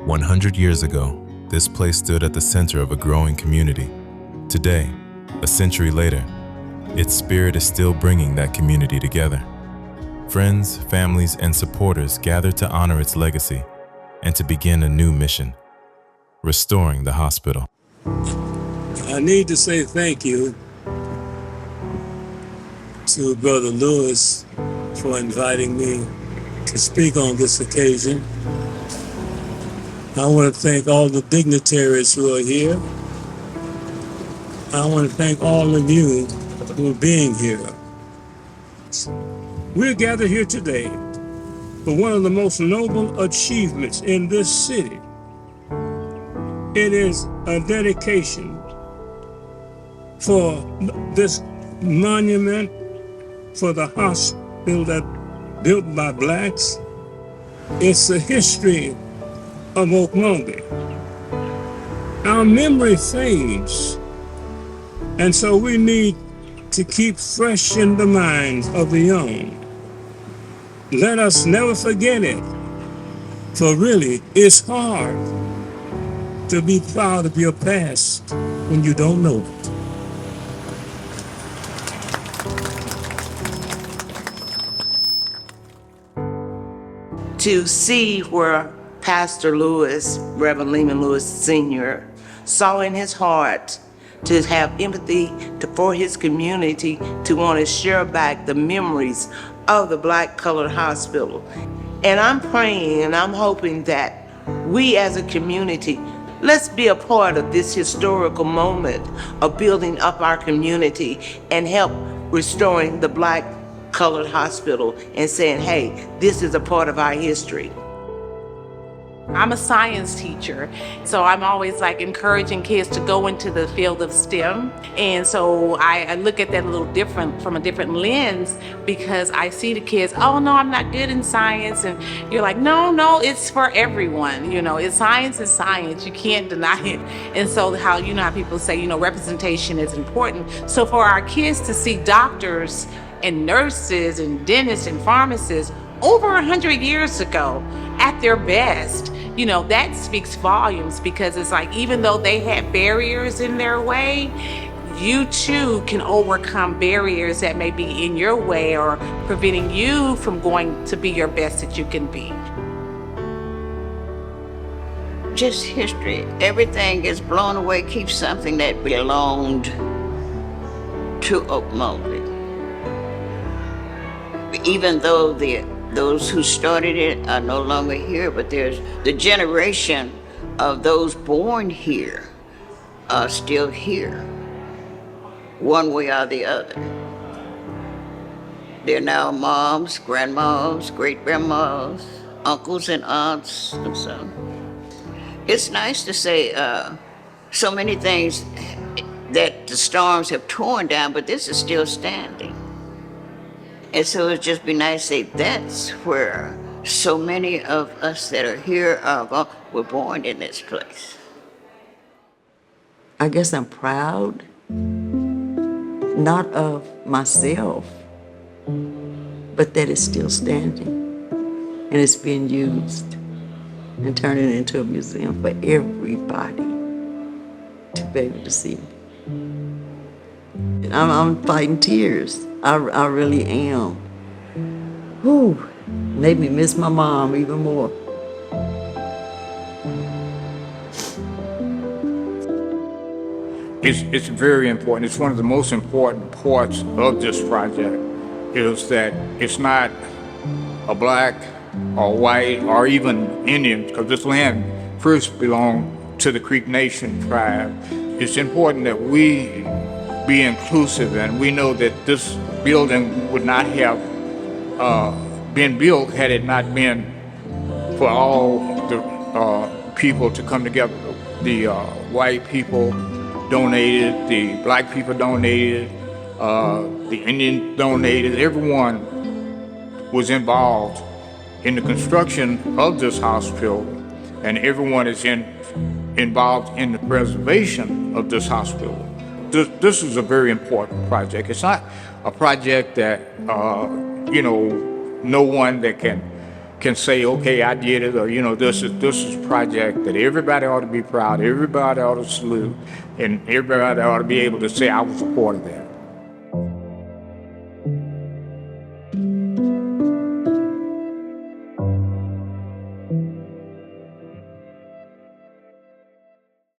100 years ago, this place stood at the center of a growing community. Today, a century later, its spirit is still bringing that community together. Friends, families, and supporters gather to honor its legacy and to begin a new mission, restoring the hospital. I need to say thank you to Brother Lewis for inviting me to speak on this occasion. I want to thank all the dignitaries who are here. I want to thank all of you for being here. We're gathered here today for one of the most noble achievements in this city. It is a dedication for this monument for the hospital that built by blacks. It's the history of Oakmulgee. Our memory fades, and so we need to keep fresh in the minds of the young. Let us never forget it, for really, it's hard to be proud of your past when you don't know it. To see where Pastor Lewis, Reverend Lehman Lewis Sr., saw in his heart to have empathy for his community, to want to share back the memories of the Black Colored Hospital. And I'm praying and I'm hoping that we as a community, let's be a part of this historical moment of building up our community and help restoring the Black Colored Hospital and saying, hey, this is a part of our history. I'm a science teacher, so I'm always encouraging kids to go into the field of STEM. And so I look at that a little different, from a different lens, because I see the kids, oh no, I'm not good in science. And you're like, no, it's for everyone. It's science is science. You can't deny it. And so how people say, representation is important. So for our kids to see doctors and nurses and dentists and pharmacists over 100 years ago at their best, that speaks volumes, because it's even though they had barriers in their way, you too can overcome barriers that may be in your way or preventing you from going to be your best that you can be. Just history. Everything gets blown away, keeps something that belonged to Oakmulgee. Even though those who started it are no longer here, but there's the generation of those born here are still here, one way or the other. They're now moms, grandmas, great-grandmas, uncles and aunts, and so. It's nice to say so many things that the storms have torn down, but this is still standing. And so it'd just be nice to say that's where so many of us that are here were born in this place. I guess I'm proud, not of myself, but that it's still standing and it's being used and turning into a museum for everybody to be able to see. And I'm fighting tears. I really am. Whew, made me miss my mom even more. It's very important. It's one of the most important parts of this project is that it's not a black or white or even Indian, because this land first belonged to the Creek Nation tribe. It's important that we be inclusive, and we know that this building would not have been built had it not been for all the people to come together. The white people donated, the black people donated, the Indian donated. Everyone was involved in the construction of this hospital, and everyone is involved in the preservation of this hospital. This is a very important project. It's not a project that, no one that can can say, okay, I did it, or, you know, this is a project that everybody ought to be proud, everybody ought to salute, and everybody ought to be able to say, I was a part of that.